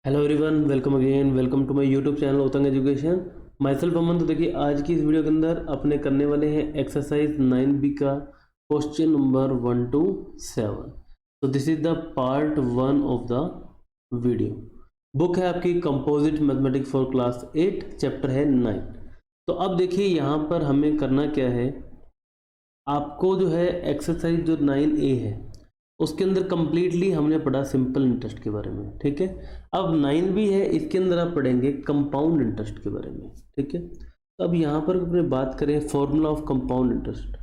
Hello everyone, welcome again, welcome to my YouTube channel Uttang education. Myself Aman. तो देखिए आज की इस वीडियो के अंदर अपने करने वाले हैं एक्सरसाइज 9B का क्वेश्चन नंबर 1 to 7। तो this is the part 1 of the video. Book है आपकी composite mathematics for class 8, chapter है 9। तो अब देखिए यहाँ पर हमें करना क्या है, आपको जो है एक्सरसाइज जो 9A है उसके अंदर कंप्लीटली हमने पढ़ा सिंपल इंटरेस्ट के बारे में, ठीक है। अब 9B है, इसके अंदर आप पढ़ेंगे कंपाउंड इंटरेस्ट के बारे में, ठीक है। तो अब यहाँ पर अपने बात करें फॉर्मूला ऑफ कंपाउंड इंटरेस्ट।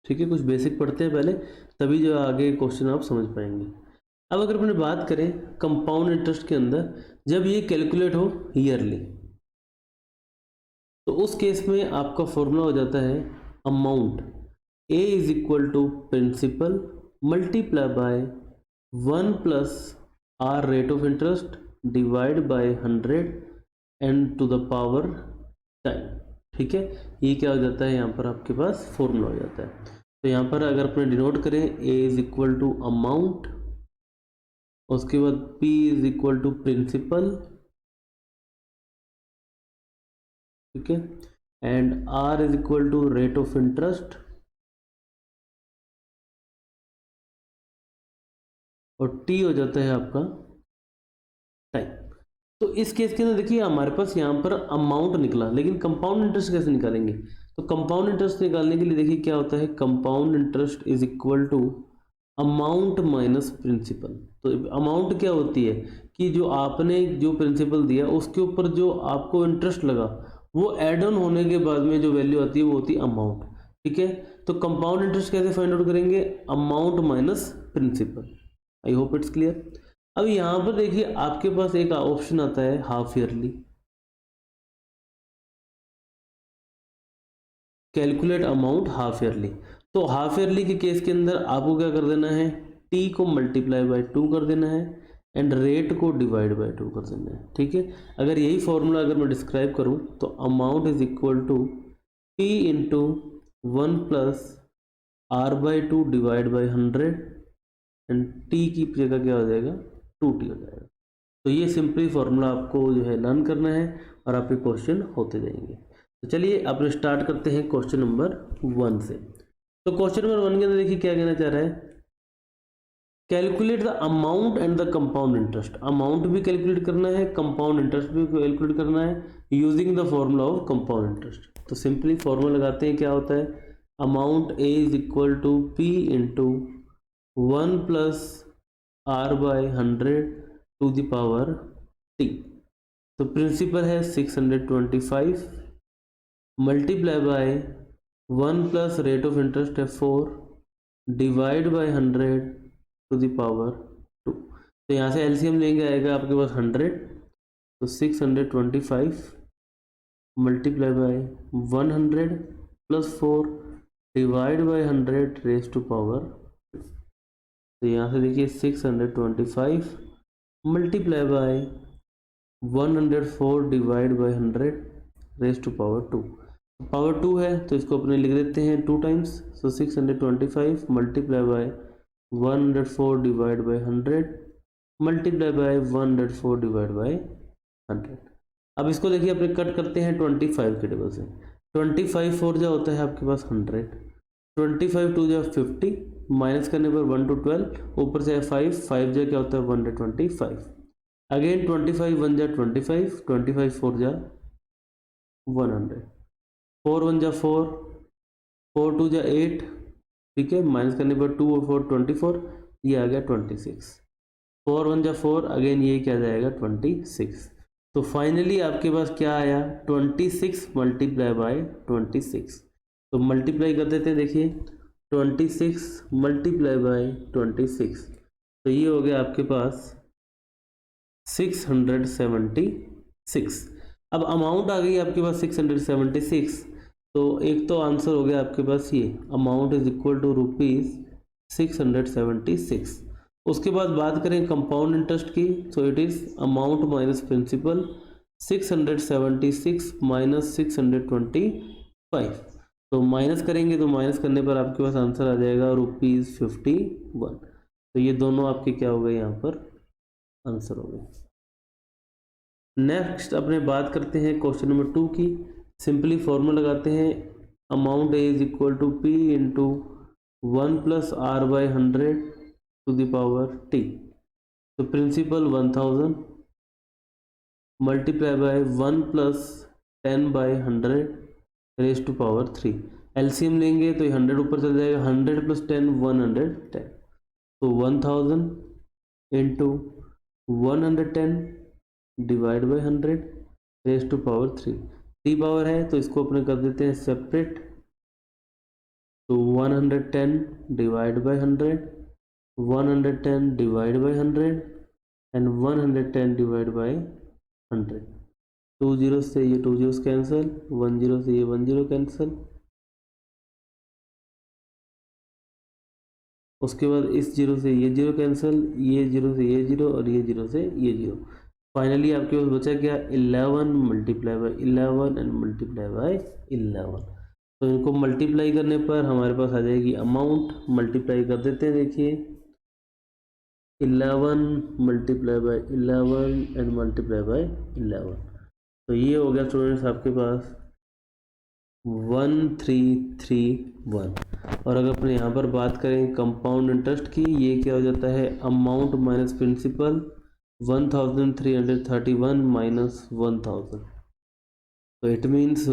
ठीक है, कुछ बेसिक पढ़ते हैं पहले, तभी जो आगे क्वेश्चन आप समझ पाएंगे। अब अगर अपने बात करें कंपाउंड इंटरेस्ट के अंदर, जब ये कैलकुलेट हो ईयरली, तो उस केस में आपका फॉर्मूला हो जाता है amount A is equal to principal multiply by 1 plus R rate of interest divide by 100 and to the power time. ठीक है, ये क्या हो जाता है, यहाँ पर आपके पास फॉर्मूला हो जाता है। तो यहाँ पर अगर अपने डिनोट करें A is equal to amount, उसके बाद P is equal to principal, ठीक है, and R is equal to rate of interest, और टी हो जाता है आपका टाइम। तो इस केस के अंदर देखिए हमारे पास यहाँ पर अमाउंट निकला, लेकिन कंपाउंड इंटरेस्ट कैसे निकालेंगे। तो कंपाउंड इंटरेस्ट निकालने के लिए देखिए क्या होता है, compound interest is equal to amount minus principal. तो अमाउंट क्या होती है कि जो आपने जो प्रिंसिपल दिया उसके ऊपर जो आपको इंटरेस्ट लगा वो एड ऑन होने के बाद में जो वैल्यू आती है वो होती है अमाउंट, ठीक है। तो कंपाउंड इंटरेस्ट कैसे फाइंड आउट करेंगे, amount minus principal. I hope it's clear. अब यहाँ पर देखिए आपके पास एक ऑप्शन आता है half yearly, calculate amount half yearly. तो हाफ ईयरली के केस के अंदर आपको क्या कर देना है, टी को मल्टीप्लाई बाय 2 कर देना है एंड रेट को डिवाइड बाय 2 कर देना है, ठीक है। अगर यही फॉर्मूला अगर मैं डिस्क्राइब करूं तो amount is equal to P into 1 plus R by 2 divide by 100 and T की जगह क्या हो जाएगा, 2t हो जाएगा। तो ये सिंपली फॉर्मूला आपको जो है लर्न करना है और आपके क्वेश्चन होते जाएंगे। तो चलिए अब स्टार्ट करते हैं क्वेश्चन नंबर 1 से। तो क्वेश्चन नंबर 1 के अंदर देखिए क्या कहना चाह रहा है, calculate the amount and the compound interest. Amount भी कैलकुलेट करना है, कंपाउंड इंटरेस्ट भी कैलकुलेट करना है using the formula of compound interest. तो सिंपली फॉर्मूला लगाते हैं, क्या होता है, amount A is equal to P into 1 plus R by 100 to the power T. तो प्रिंसिपल है 625 multiply by 1 plus rate of interest है 4 divide by 100 to the power 2। तो यहाँ से एलसीएम लेंगे, आएगा आपके पास 100। तो 625 multiply by 100 plus 4 divide by 100 raise to power. तो यहाँ से देखिए 625 multiply by 104 divide by 100 raise to power 2। Power 2 है तो इसको अपने लिख देते हैं 2 times. So 625 multiply by 104 divide by 100 multiply by 104 divide by 100। अब इसको देखिए अपने कट करते हैं 25 के टेबल से। 25 4 जो होता है आपके पास 100, 25 2 जो 50, माइनस करने पर 1 to 12, ऊपर से 5 जो क्या होता है 125। अगेन 25 1 जा 25, 25 4 जा 100, 4 1 जा 4, 4 2 जा 8, ठीक है, माइनस करने पर 2 और 4 24, ये आ गया 26। 4 1 जा 4, अगेन ये क्या जाएगा 26। तो फाइनली आपके पास क्या आया 26 मल्टीप्लाई बाय 26। तो मल्टीप्लाई कर देते हैं, देखिए 26 मल्टीप्लाई बाय 26, तो ये हो गया आपके पास 676। अब अमाउंट आ गई आपके पास 676। तो एक तो आंसर हो गया आपके पास ये अमाउंट इज इक्वल टू ₹676। उसके बाद बात करें कंपाउंड इंटरेस्ट की, so it is amount minus principal 676 minus 625। तो माइनस करेंगे तो माइनस करने पर आपके पास आंसर आ जाएगा ₹51। तो ये दोनों आपके क्या हो गए यहाँ पर आंसर हो गए। नेक्स्ट अपने बात करते हैं क्वेश्चन नंबर 2 की। सिंपली फॉर्मूला लगाते हैं, amount is equal to P into 1 + R/100 to the power T। तो principal 1000 multiply by 1 + 10/100 raise to power 3। LCM लेंगे तो ये 100 ऊपर चल जाएगा, 100 + 10 110। तो 1000 into 110 divide by 100 raise to power 3 power है तो इसको अपने कर देते हैं सेपरेट। तो 110 divide by 100, 110 divide by 100 and 110 divide by 100। 2 zero से ये 2 जीरो कैंसिल, 1 जीरो से ये 1 जीरो कैंसिल। उसके बाद इस जीरो से ये जीरो कैंसिल, ये जीरो से ये जीरो और ये जीरो से ये जीरो। फाइनली आपके पास बचा क्या 11 multiply by 11 and multiply by 11। तो इनको मल्टीप्लाई करने पर हमारे पास आ जाएगी अमाउंट, मल्टीप्लाई कर देते हैं। देखिए 11 multiply by 11 and multiply by 11। तो ये हो गया स्टूडेंट्स आपके पास 1331। और अगर अपने यहाँ पर बात करें कंपाउंड इंटरेस्ट की, ये क्या हो जाता है अमाउंट माइनस प्रिंसिपल 1331 माइनस 1000। तो it means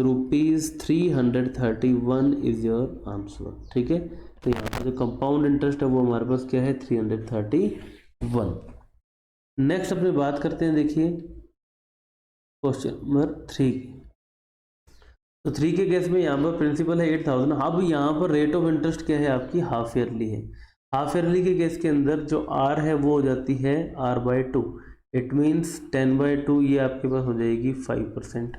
₹331 is your answer. ठीक है, तो यहाँ पर जो कंपाउंड इंटरेस्ट है वो हमारे पास क्या है 331। नेक्स्ट अपने बात करते हैं, देखिए क्वेश्चन नंबर 3। तो 3 के केस में यहाँ पर प्रिंसिपल है 8000। अब यहाँ पर रेट ऑफ इंटरेस्ट क्या है आपकी हाफ ईयरली है। हाफ ईयरली के केस के अंदर जो R है वो हो जाती है R/2। इट मीन्स 10/2 ये आपके पास हो जाएगी 5%।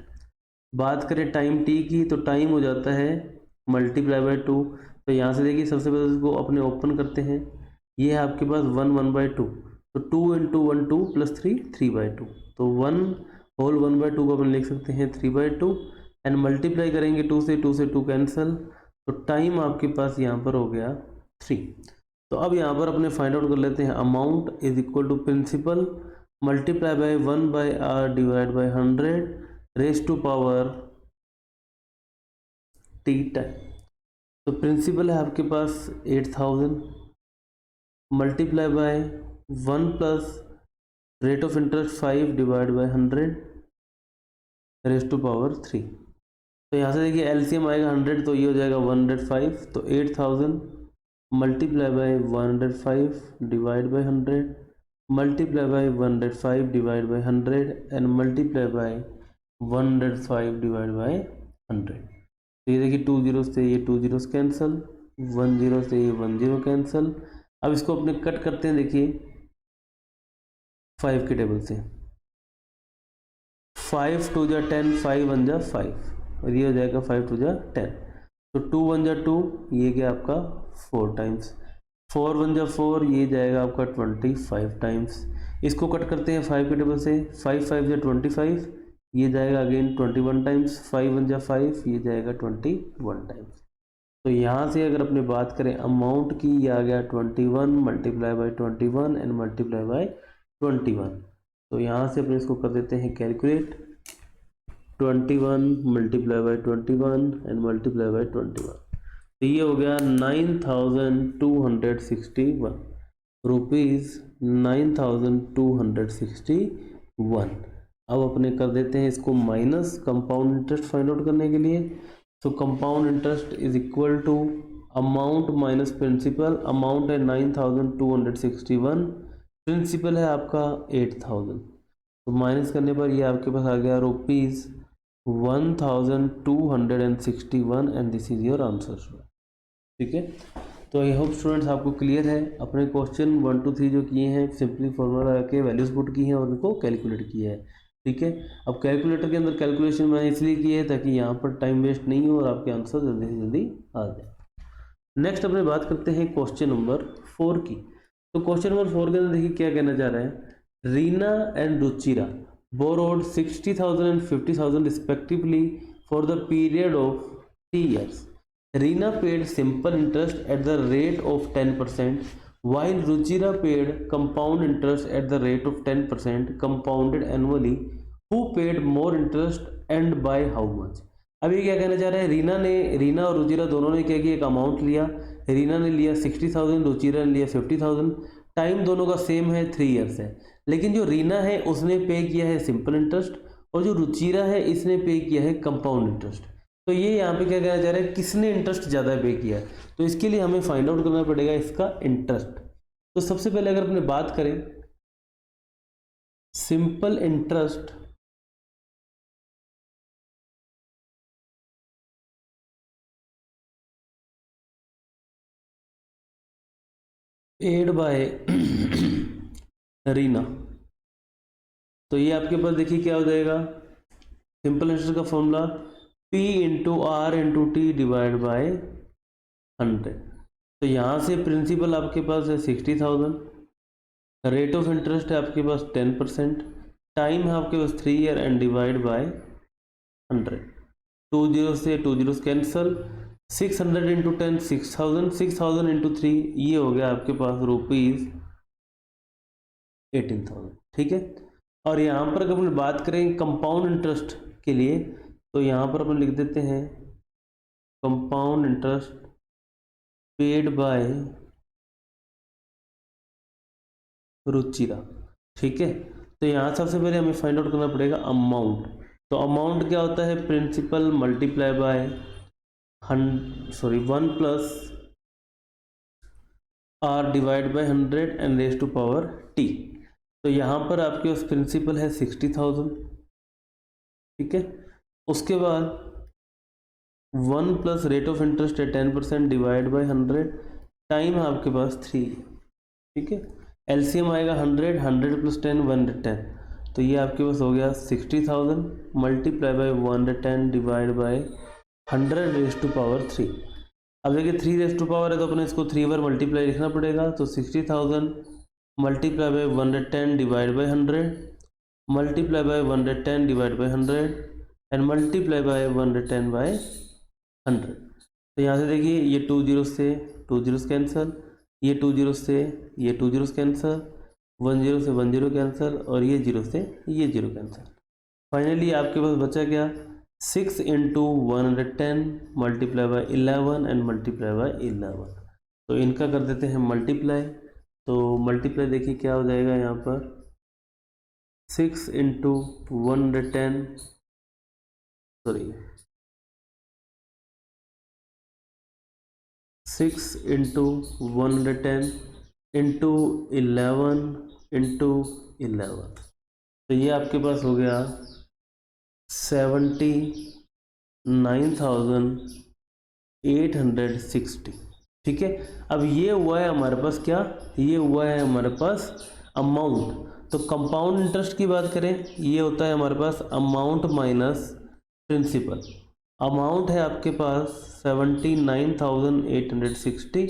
बात करें टाइम T की तो टाइम हो जाता है मल्टीप्लाई बाई 2। तो यहाँ से देखिए सबसे पहले इसको अपने ओपन करते हैं, ये है आपके पास 1/2। तो 2 × 1 2 + 3 3/2। तो 1 होल 1/2 को अपन लिख सकते हैं 3/2 एंड मल्टीप्लाई करेंगे 2 से 2 कैंसिल। तो टाइम आपके पास यहाँ पर हो गया 3। तो अब यहाँ पर अपने फाइंड आउट कर लेते हैं amount is equal to principal multiply by 1/r divide by 100 raise to power t time. तो प्रिंसिपल है आपके पास 8000 multiply by 1 plus rate of interest 5 divide by 100 raise to power 3। तो यहाँ से देखिए एलसीएम आएगा 100 तो ये हो जाएगा 105। तो 8000 multiply by 105 divide by 100 multiply by 105 divide by 100 and multiply by 105 divide by 100। तो ये देखिए 2 जीरो से ये 2 जीरो कैंसिल, 1 जीरो से ये 1 जीरो कैंसिल। अब इसको अपने कट करते हैं, देखिए 5 के टेबल से 5 2 जा 10, 5 1 जा 5 और ये हो जाएगा 5 2 जा 10। तो 2 1 जा 2, ये क्या आपका 4 टाइम्स, 4 1 जा 4, ये जाएगा आपका 25 टाइम्स। इसको कट करते हैं 5 के टेबल से, 5 5 जा 25, ये जाएगा अगेन 21 टाइम्स, 5 1 जा 5, ये जाएगा 21 टाइम्स। तो यहाँ से अगर अपने बात करें अमाउंट की, ये आ गया 21 multiply by 21 and multiply by 21। तो यहाँ से अपने इसको कर देते हैं calculate, 21 multiply by 21 and multiply by 21। तो ये हो गया 9261 रुपीज़, 9261। अब अपने कर देते हैं इसको minus compound interest find out करने के लिए। तो compound interest is equal to amount minus principal. Amount है 9261, प्रिंसिपल है आपका 8000। तो माइनस करने पर ये आपके पास आ गया ₹1261 and this is your answer. ठीक है, तो आई होप स्टूडेंट्स आपको क्लियर है। अपने क्वेश्चन 1 2 3 जो किए हैं सिंपली फॉर्मूला लगा के वैल्यूज पुट की हैं और उनको कैलकुलेट किया है। ठीक है, अब कैलकुलेटर के अंदर कैलकुलेशन मैंने इसलिए की है ताकि यहाँ पर टाइम वेस्ट नहीं हो और आपके आंसर जल्दी से जल्दी आ जाए। नेक्स्ट अपने बात करते हैं क्वेश्चन नंबर 4 की। तो क्वेश्चन नंबर 4 के अंदर देखिए क्या कहना चाह रहा है, Reena and Ruchira borrowed 60,000 and 50,000 respectively for the period of 3 years. Reena paid simple interest at the rate of 10%, while Ruchira paid compound interest at the rate of 10% compounded annually. Who paid more interest and by how much? अब ये क्या कहना चाह रहा है, रीना और रुचिरा दोनों ने क्या किया, एक अमाउंट लिया। रीना ने लिया 60,000, रुचिरा ने लिया 50,000। टाइम दोनों का सेम है, 3 ईयर्स है। लेकिन जो रीना है उसने पे किया है सिंपल इंटरेस्ट, और जो रुचिरा है इसने पे किया है कंपाउंड इंटरेस्ट। तो ये यहाँ पे क्या कहना चाह रहा है, किसने इंटरेस्ट ज़्यादा पे किया है। तो इसके लिए हमें फाइंड आउट करना पड़ेगा इसका इंटरेस्ट। तो सबसे पहले अगर अपने बात करें simple interest paid by Reena, तो ये आपके पास देखिए क्या हो जाएगा, सिंपल इंटरेस्ट का formula P into R into T divide by 100। तो यहाँ से प्रिंसिपल आपके पास है 60,000, रेट ऑफ इंटरेस्ट है आपके पास 10%, टाइम है आपके पास 3 year and divide by 100। 2 zero से 2 जीरो कैंसल, 600 इंटू 10 6000, 6000 इंटू 3 ये हो गया आपके पास रुपीज़ 18,000। ठीक है। और यहाँ पर अगर अपन बात करें कंपाउंड इंटरेस्ट के लिए, तो यहाँ पर अपन लिख देते हैं compound interest paid bye Ruchira. ठीक है। तो यहाँ सबसे पहले हमें फाइंड आउट करना पड़ेगा अमाउंट। तो अमाउंट क्या होता है, principal multiply by 1 plus R divide by 100 and raise to power T. तो यहाँ पर आपके पास प्रिंसिपल है 60,000। ठीक है। उसके बाद 1 प्लस रेट ऑफ इंटरेस्ट है 10% डिवाइड बाय 100, टाइम है आपके पास 3। ठीक है। एलसीएम आएगा 100, 100 प्लस 10 110, तो ये आपके पास हो गया 60,000 multiply by 110 divide by 100 raise to power 3। अब देखिए 3 रेज टू पावर है तो अपने इसको 3 बार मल्टीप्लाई लिखना पड़ेगा। तो 60,000 multiply by 110 divide by 100 multiply by 110 divide by 100 and multiply by 110 by 100। तो यहाँ से देखिए ये 2 जीरो से 2 जीरो कैंसिल, ये 2 जीरो से ये 2 जीरो कैंसिल, 1 जीरो से 1 जीरो कैंसिल, और ये 0 से ये 0 कैंसिल। फाइनली आपके पास बचा क्या, 6 into 110 multiply by 11 and multiply bye 11। तो इनका कर देते हैं मल्टीप्लाई। तो मल्टीप्लाई देखिए क्या हो जाएगा यहाँ पर, 6 into 110 sorry 6 into 110 into 11 into 11। तो ये आपके पास हो गया 79,860। ठीक है। अब ये हुआ है हमारे पास क्या, ये हुआ है हमारे पास अमाउंट। तो कंपाउंड इंटरेस्ट की बात करें, ये होता है हमारे पास अमाउंट माइनस प्रिंसिपल। अमाउंट है आपके पास 79,860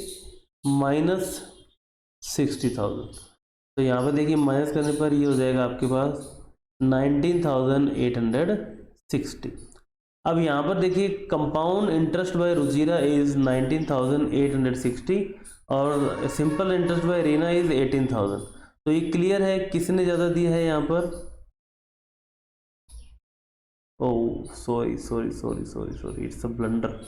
माइनस 60,000। तो यहाँ पर देखिए माइनस करने पर ये हो जाएगा आपके पास 19,860। अब यहाँ पर देखिए compound interest by Ruchira is 19,860 और simple interest by Reena is 18,000। तो ये क्लियर है किसने ज़्यादा दिया है यहाँ पर। Oh sorry sorry sorry sorry sorry, it's a blunder.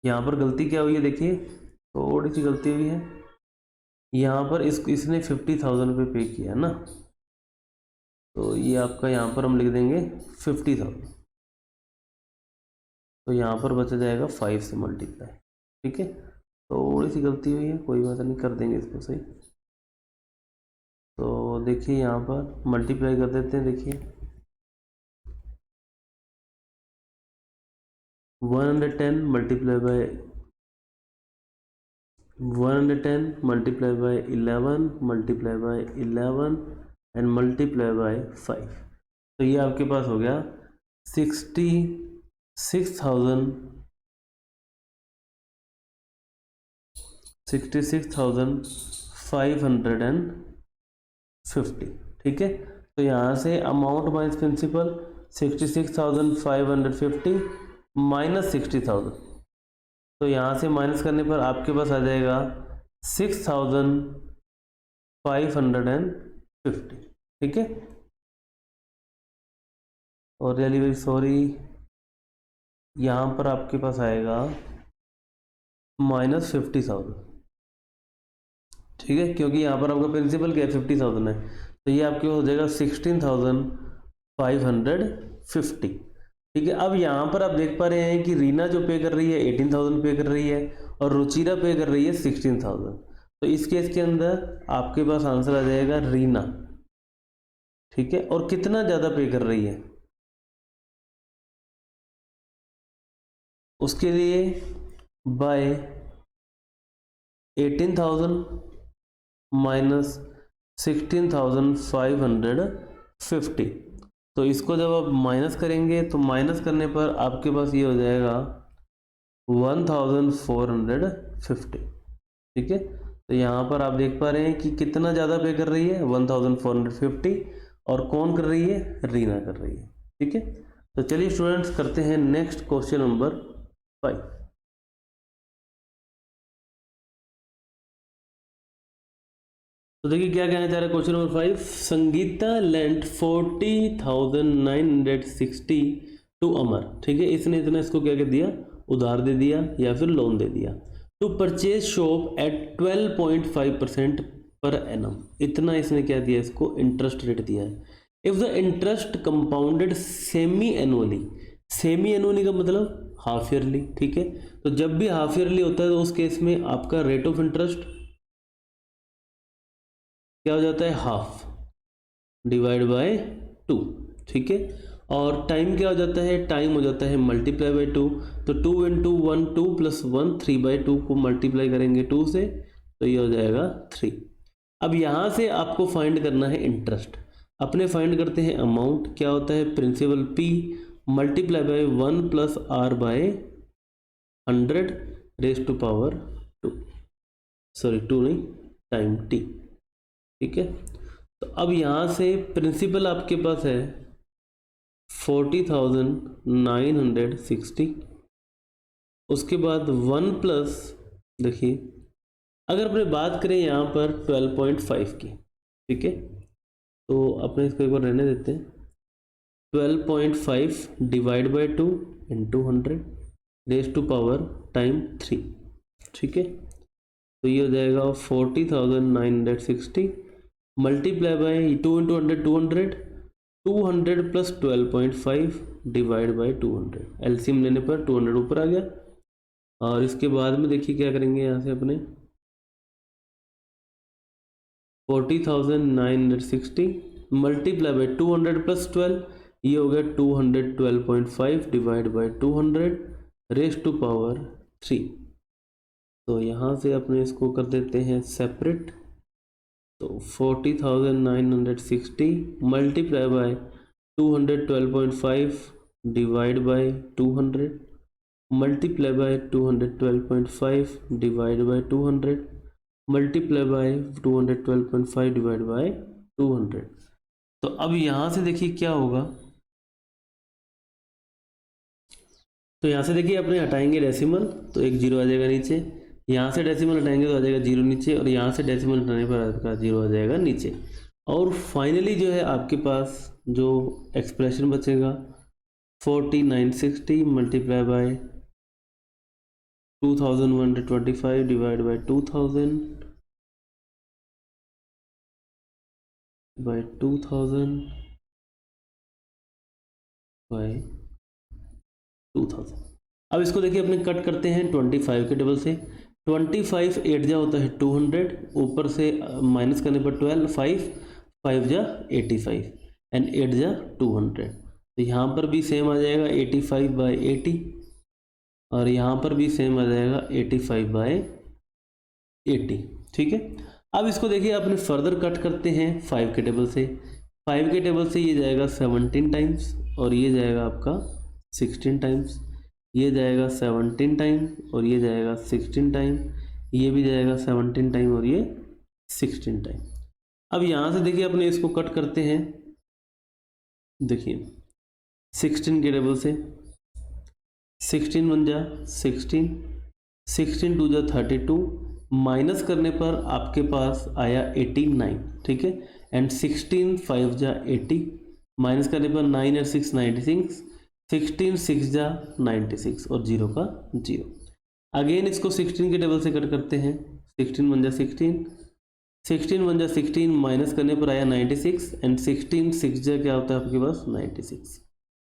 यहाँ पर गलती क्या हुई है, देखिए थोड़ी सी गलती हुई है। यहाँ पर इसने 50,000 रुपये पे किया है ना, तो ये आपका यहाँ पर हम लिख देंगे 50,000। तो यहाँ पर बचा जाएगा 5 से मल्टीप्लाई। ठीक है। थोड़ी सी गलती हुई है, कोई बात नहीं, कर देंगे इसको सही। तो देखिए यहाँ पर मल्टीप्लाई कर देते हैं। देखिए 110 multiply by 110 multiply by 11 multiply by 11 and multiply bye 5। तो ये आपके पास हो गया 66,550। ठीक है। तो यहाँ से अमाउंट माइनस प्रिंसिपल 66,550 माइनस 60,000। तो यहाँ से माइनस करने पर आपके पास आ जाएगा 6550, ठीक है। और रियली वेरी सॉरी, यहाँ पर आपके पास आएगा -50,000, ठीक है, क्योंकि यहाँ पर आपका प्रिंसिपल क्या है 50,000 है, तो ये आपके हो जाएगा 16,550, ठीक है। अब यहाँ पर आप देख पा रहे हैं कि रीना जो पे कर रही है 18,000 पे कर रही है और रुचिरा पे कर रही है 16,000। तो इस केस के अंदर आपके पास आंसर आ जाएगा रीना, ठीक है। और कितना ज़्यादा पे कर रही है उसके लिए बाय 18,000 माइनस 16,550। तो इसको जब आप माइनस करेंगे तो माइनस करने पर आपके पास ये हो जाएगा 1,450, ठीक है। तो यहाँ पर आप देख पा रहे हैं कि कितना ज़्यादा पे कर रही है 1,450, और कौन कर रही है, रीना कर रही है, ठीक है। तो चलिए स्टूडेंट्स करते हैं नेक्स्ट क्वेश्चन नंबर 5। तो देखिए क्या कहना चाह रहा है question number 5। Sangeeta lent 40,960 to Amar, ठीक है। इसने इतना इसको क्या कर दिया, उधार दे दिया या फिर लोन दे दिया। To purchase shop eight 12.5% per annum, इतना इसने क्या दिया, इसको इंटरेस्ट रेट दिया है। If the interest compounded semi annually, semi annually का मतलब हाफ ईयरली, ठीक है। तो जब भी हाफ ईयरली होता है तो उस केस में आपका रेट ऑफ इंटरेस्ट क्या हो जाता है, हाफ डिवाइड बाय 2, ठीक है। और टाइम क्या हो जाता है, टाइम हो जाता है मल्टीप्लाई बाय 2। तो 2 × 1 2 + 1 3/2 को मल्टीप्लाई करेंगे 2 से, तो ये हो जाएगा 3। अब यहाँ से आपको फाइंड करना है इंटरेस्ट। अपने फाइंड करते हैं अमाउंट, क्या होता है, principal P multiply by 1 + R/100 raise to power 2, sorry 2 नहीं, टाइम T, ठीक है। तो अब यहाँ से प्रिंसिपल आपके पास है 40,960, उसके बाद 1 प्लस, देखिए अगर अपने बात करें यहाँ पर 12.5 की, ठीक है, तो अपने इसको एक बार रहने देते हैं। 12.5 divide by 2 × 100 raise to power time 3, ठीक है। तो ये हो जाएगा 40,960 multiply by 2 × 100 200 plus 12.5 divide by 200, LCM लेने पर 200 ऊपर आ गया। और इसके बाद में देखिए क्या करेंगे, यहाँ से अपने 40,960 मल्टीप्लाई बाय 200 प्लस 12, ये हो गया 212.5 divide by 200 raise to power 3। तो यहाँ से अपने इसको कर देते हैं सेपरेट। तो 40,960 multiply bye 212.5 divide by 200 multiply by 212.5 divide by 200 multiply by 212.5 divide by 200। तो अब यहाँ से देखिए क्या होगा, तो यहाँ से देखिए अपने हटाएंगे डेसिमल तो एक जीरो आ जाएगा नीचे, यहाँ से डेसिमल हटाएंगे तो आ जाएगा जीरो नीचे, और यहाँ से डेसिमल हटाने पर आपका जीरो आ जाएगा नीचे। और फाइनली जो है आपके पास जो एक्सप्रेशन बचेगा 40,960 multiply by 2,125 divide by 2,000 by 2,000 by 2,000। अब इसको देखिए अपने कट करते हैं 25 के टेबल से। 25 8 जा होता है 200, ऊपर से माइनस करने पर 12, 5 जा 85 एंड 8 जा 200। तो यहाँ पर भी सेम आ जाएगा 85/80, और यहाँ पर भी सेम आ जाएगा 85/80, ठीक है। अब इसको देखिए अपने फर्दर कट करते हैं 5 के टेबल से। 5 के टेबल से ये जाएगा 17 टाइम्स, और ये जाएगा आपका 16 टाइम्स, ये जाएगा 17 टाइम, और ये जाएगा 16 टाइम, ये भी जाएगा 17 टाइम, और ये 16 टाइम। अब यहाँ से देखिए अपने इसको कट करते हैं, देखिए 16 के टेबल से 16 1 जा 16, 16 टू जा 32, माइनस करने पर आपके पास आया 89, ठीक है। एंड 16 5 जा 80, माइनस करने पर 9 और 6 96, 16 6 जा 96 और 0 का 0। अगेन इसको 16 के टेबल से कट करते हैं। 16 1 जा 16, 16 1 जा 16, माइनस करने पर आया 96 एंड 16 6 जा क्या होता है आपके पास 96।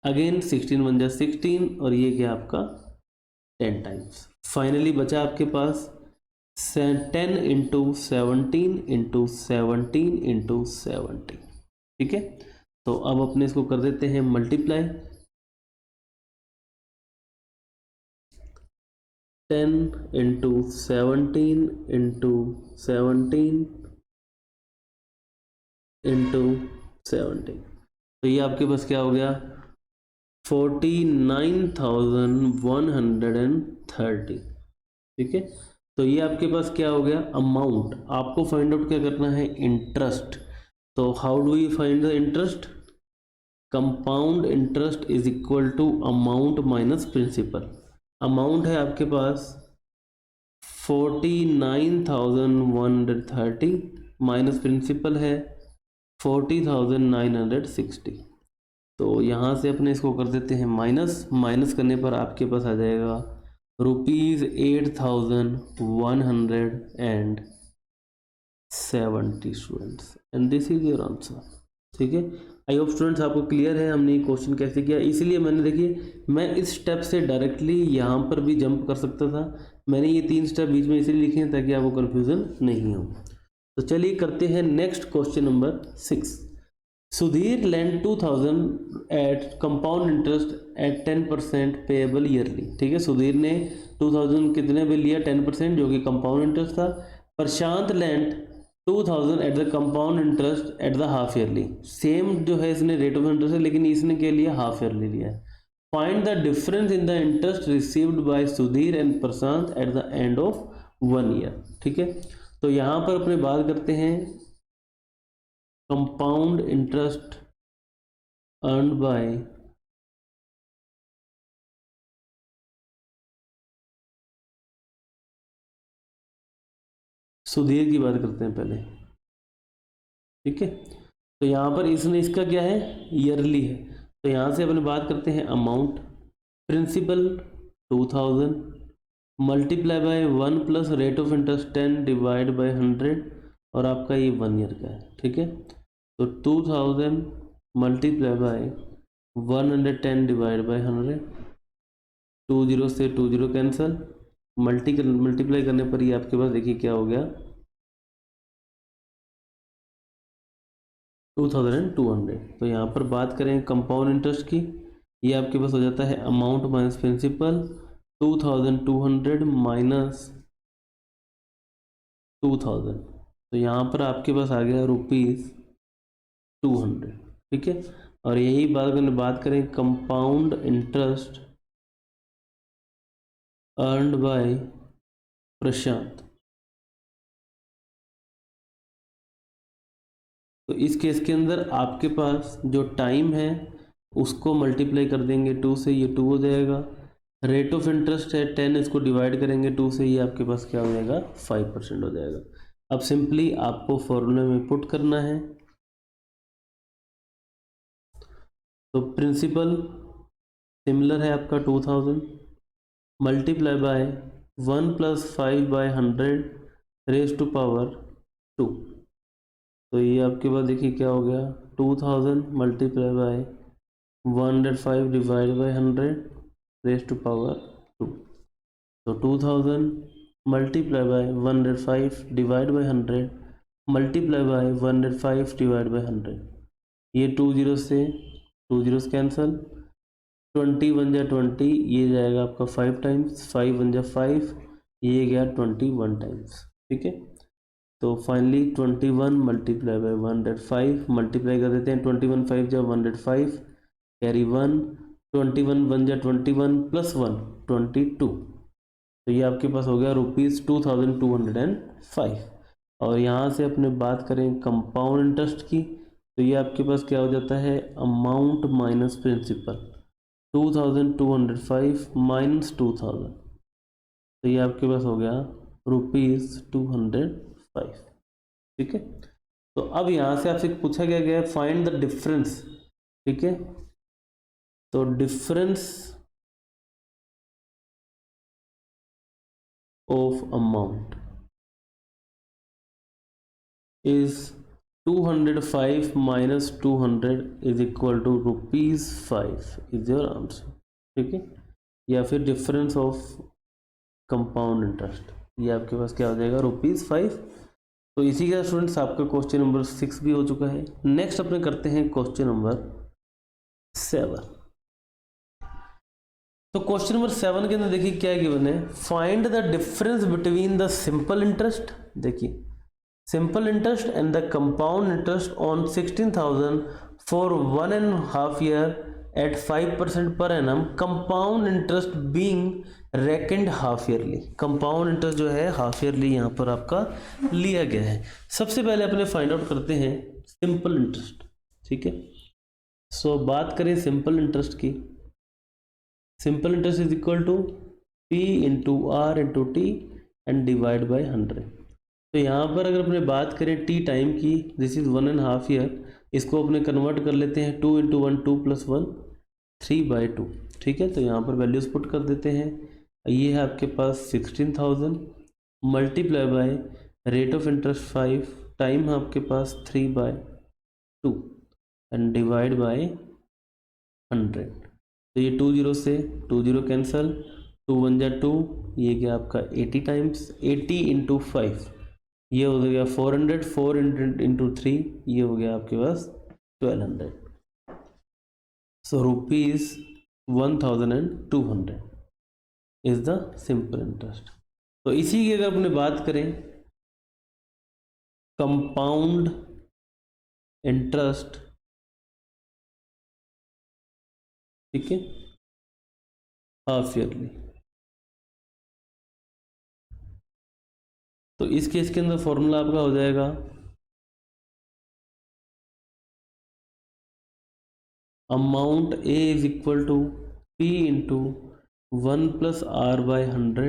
अगेन 16 1 जा 16 और ये क्या आपका 10 टाइम्स। फाइनली बचा आपके पास 10 इंटू 17 इंटू 17 इंटू 70, ठीक है। तो अब अपने इसको कर देते हैं मल्टीप्लाई। 10 इंटू 17 इंटू 17 इंटू 17, तो ये आपके पास क्या हो गया 49,130, ठीक है। तो ये आपके पास क्या हो गया अमाउंट। आपको फाइंड आउट क्या करना है इंटरेस्ट। तो how do you find the interest, compound interest is equal to amount minus principal. Amount है आपके पास 49,130 माइनस प्रिंसिपल है 40,960। तो यहाँ से अपने इसको कर देते हैं माइनस। माइनस करने पर आपके पास आ जाएगा ₹8,170 students and this is your answer, ठीक है। आई होप स्टूडेंट्स आपको क्लियर है हमने क्वेश्चन कैसे किया। इसीलिए मैंने देखिए मैं इस स्टेप से डायरेक्टली यहाँ पर भी जंप कर सकता था। मैंने ये 3 स्टेप बीच में इसलिए लिखे हैं ताकि आपको कन्फ्यूज़न नहीं हो। तो चलिए करते हैं next question number 6। Sudhir lend 2000 at compound interest at 10% payable yearly, ठीक है। सुधीर ने 2000 कितने पे लिया 10%, जो कि कंपाउंड इंटरेस्ट था। Prashant lend 2000 at the compound interest at the half yearly, same जो है इसने रेट ऑफ इंटरेस्ट है लेकिन इसने क्या लिया हाफ ईयरली लिया है। Find the difference in the interest received by Sudhir and Prashant at the end of 1 year, ठीक है। तो यहाँ पर अपने बात करते हैं compound interest earned by Sudhir की बात करते हैं पहले, ठीक है। तो यहाँ पर इसने इसका क्या है ईयरली है। तो यहाँ से अपने बात करते हैं amount, principal 2000 multiply by 1 plus rate of interest 10 divide by 100 और आपका ये 1 ईयर का है, ठीक है। तो 2000 मल्टीप्लाई बाय 110 डिवाइड बाय 100, 20 से 20 कैंसल, मल्टीप्लाई करने पर ये आपके पास देखिए क्या हो गया 2200। तो यहाँ पर बात करें कंपाउंड इंटरेस्ट की, ये आपके पास हो जाता है अमाउंट माइनस प्रिंसिपल 2200 माइनस 2000। तो यहाँ पर आपके पास आ गया ₹200, ठीक है। और यही बात करें कंपाउंड इंटरेस्ट अर्न्ड बाय प्रशांत, तो इस केस के अंदर आपके पास जो टाइम है उसको मल्टीप्लाई कर देंगे 2 से, ये 2 हो जाएगा। रेट ऑफ इंटरेस्ट है 10, इसको डिवाइड करेंगे 2 से, ये आपके पास क्या हो जाएगा 5% हो जाएगा। अब सिंपली आपको फॉर्मूले में पुट करना है। तो प्रिंसिपल सिमिलर है आपका 2000 multiply by 1 plus 5 by 100 raise to power 2। तो ये आपके पास देखिए क्या हो गया 2000 multiply by 105 divide by 100 raise to power 2। तो 2000 multiply by 105 divide by 100 multiply by 105 divide by 100, ये 20 से 20 कैंसल, 20 1 जा 20, ये जाएगा आपका 5 टाइम्स, 5 1 जा 5, ये गया 21 टाइम्स, ठीक है। तो फाइनली 21 मल्टीप्लाई बाय 105 मल्टीप्लाई कर देते हैं 21 5 जा 105 कैरी 1, 21 1 जा 21 प्लस 1 22। तो ये आपके पास हो गया ₹2205। और यहाँ से अपने बात करें कंपाउंड इंटरेस्ट की, तो ये आपके पास क्या हो जाता है अमाउंट माइनस प्रिंसिपल 2205 माइनस 2000, तो ये आपके पास हो गया ₹205, ठीक है। तो अब यहाँ से आपसे पूछा गया है फाइंड द डिफरेंस, ठीक है। तो difference of amount is 205 minus 200 is equal to ₹5 is your answer, ठीक है। या फिर डिफरेंस ऑफ कंपाउंड इंटरेस्ट, ये आपके पास क्या हो जाएगा ₹5। तो इसी के साथ स्टूडेंट्स आपका क्वेश्चन नंबर 6 भी हो चुका है। नेक्स्ट अपने करते हैं क्वेश्चन नंबर 7। तो क्वेश्चन नंबर 7 के अंदर देखिए क्या गिवन है, find the difference between the simple interest, देखिए simple interest and the compound interest on 16,000 for 1.5 year at 5% per annum, compound interest being reckoned half yearly. Compound interest जो है half yearly यहाँ पर आपका लिया गया है। सबसे पहले अपने फाइंड आउट करते हैं सिंपल इंटरेस्ट, ठीक है। सो बात करें सिंपल इंटरेस्ट की, simple interest is equal to P into R into T and divide by 100। तो यहाँ पर अगर अपने बात करें टी टाइम की, दिस इज 1.5 ईयर, इसको अपने कन्वर्ट कर लेते हैं 2 इंटू 1 2 + 1 3/2, ठीक है। तो यहाँ पर वैल्यूज पुट कर देते हैं। ये है आपके पास 16,000 multiply by rate of interest 5, time है आपके पास 3/2 एंड डिवाइड बाय 100। तो ये 2 0 से 2 0 कैंसल, 2 1 जा 2, ये गया आपका 80 टाइम्स, 80 इंटू 5 ये हो गया 400, 400 इंटू 3 ये हो गया आपके पास 1200। सो ₹1,200 इज द सिंपल इंटरेस्ट। तो इसी की अगर अपने बात करें कंपाउंड इंटरेस्ट, ठीक है, हाफ ईयरली, तो इस केस के अंदर फॉर्मूला आपका हो जाएगा amount A is equal to P into 1 + R/100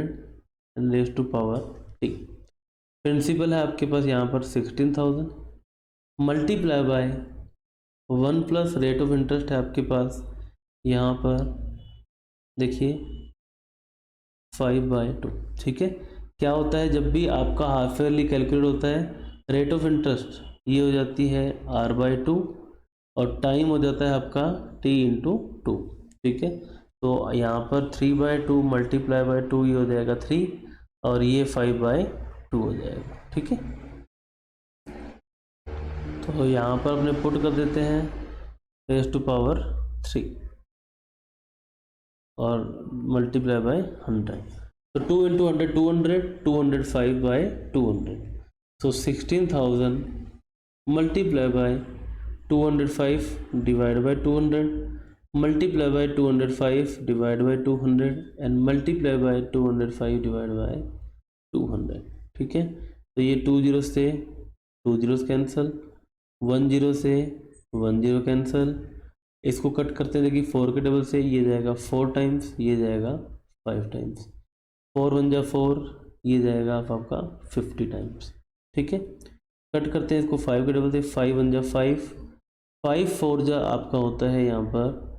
and raise to power T। Principal है आपके पास यहाँ पर 16,000 multiply by 1 plus rate of interest है आपके पास यहाँ पर देखिए 5/2, ठीक है। क्या होता है जब भी आपका हाफ ईयरली कैलकुलेट होता है, रेट ऑफ इंटरेस्ट ये हो जाती है R/2 और टाइम हो जाता है आपका T इंटू 2, ठीक है। तो यहाँ पर 3/2 मल्टीप्लाई बाय 2 ये हो जाएगा 3 और ये 5/2 हो जाएगा, ठीक है। तो यहाँ पर अपने पुट कर देते हैं रेज टू पावर 3 और मल्टीप्लाई बाय 100। तो 2 into 100 200, 205/200। So 16,000 multiply bye 205 divide by 200 multiply by 205 divide by 200 and multiply bye 205 divide by 200, ठीक है। तो ये 2 0 से 2 0 कैंसल, 1 0 से 1 0 कैंसल, इसको कट करते हैं देखिए 4 के डबल से ये जाएगा 4 टाइम्स, ये जाएगा 5 टाइम्स, 4 1 जा 4 ये जाएगा आपका 50 टाइम्स, ठीक है। कट करते हैं इसको 5 के डबल से, 5 1 जा 5, 5 4 जा आपका होता है यहाँ पर,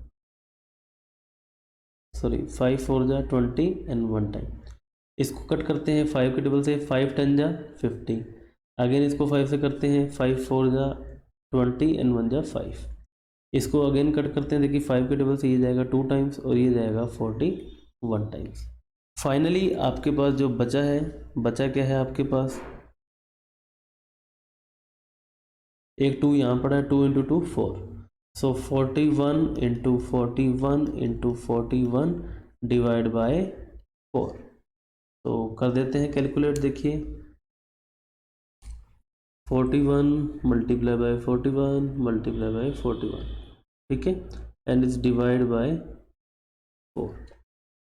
सॉरी 5 4 जा 20 एंड 1 टाइम। इसको कट करते हैं 5 के डबल से, 5 10 जा 50, अगेन इसको 5 से करते हैं, 5 4 जा 20 एंड 1 जा 5। इसको अगेन कट करते हैं देखिए 5 के डबल से, ये जाएगा 2 टाइम्स और ये जाएगा 41 टाइम्स। फाइनली आपके पास जो बचा है, बचा क्या है आपके पास, एक 2 यहाँ पड़ा है, 2 into 2 4, so 41 into 41 into 41 divide by 4। तो कर देते हैं कैलकुलेट, देखिए 41 मल्टीप्लाई बाय 41 मल्टीप्लाई बाय 41, ठीक है, एंड इज डिवाइड बाय 4।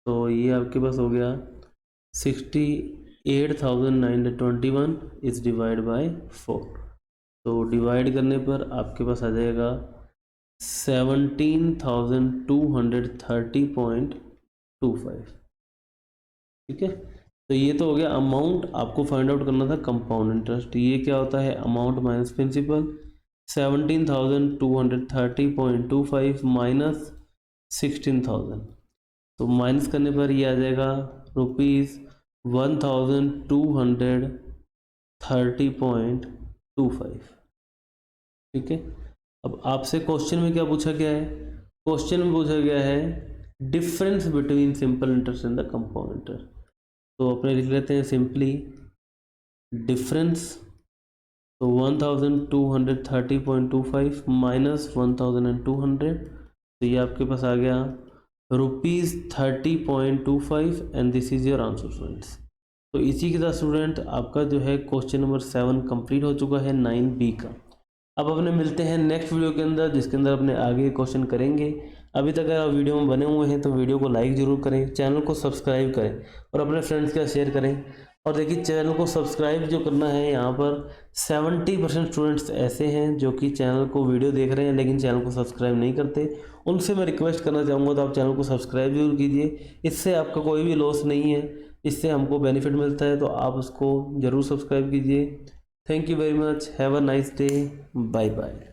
तो ये आपके पास हो गया 68,921 इज डिवाइड बाय 4। तो डिवाइड करने पर आपके पास आ जाएगा 17,230.25, ठीक है। तो ये तो हो गया अमाउंट, आपको फाइंड आउट करना था कंपाउंड इंटरेस्ट। ये क्या होता है, अमाउंट माइनस प्रिंसिपल, 17,230.25 माइनस 16,000, तो माइनस करने पर ये आ जाएगा ₹1230.25। ठीक है। अब आपसे क्वेश्चन में क्या पूछा गया है, क्वेश्चन में पूछा गया है difference between simple interest and the compound interest. तो अपने लिख लेते हैं सिंपली डिफरेंस, तो 1230.25 माइनस 1200, तो ये आपके पास आ गया ₹30.25 and this is your answer students. तो इसी के साथ स्टूडेंट आपका जो है क्वेश्चन नंबर 7 कंप्लीट हो चुका है 9B का। अब अपने मिलते हैं नेक्स्ट वीडियो के अंदर, जिसके अंदर अपने आगे क्वेश्चन करेंगे। अभी तक अगर आप वीडियो में बने हुए हैं तो वीडियो को लाइक ज़रूर करें, चैनल को सब्सक्राइब करें और अपने फ्रेंड्स के साथ शेयर करें। और देखिए चैनल को सब्सक्राइब जो करना है, यहाँ पर 70% स्टूडेंट्स ऐसे हैं जो कि चैनल को वीडियो देख रहे हैं लेकिन चैनल को सब्सक्राइब नहीं करते। उनसे मैं रिक्वेस्ट करना चाहूँगा तो आप चैनल को सब्सक्राइब जरूर कीजिए, इससे आपका कोई भी लॉस नहीं है, इससे हमको बेनिफिट मिलता है, तो आप उसको ज़रूर सब्सक्राइब कीजिए। Thank you very much, have a nice day, bye bye.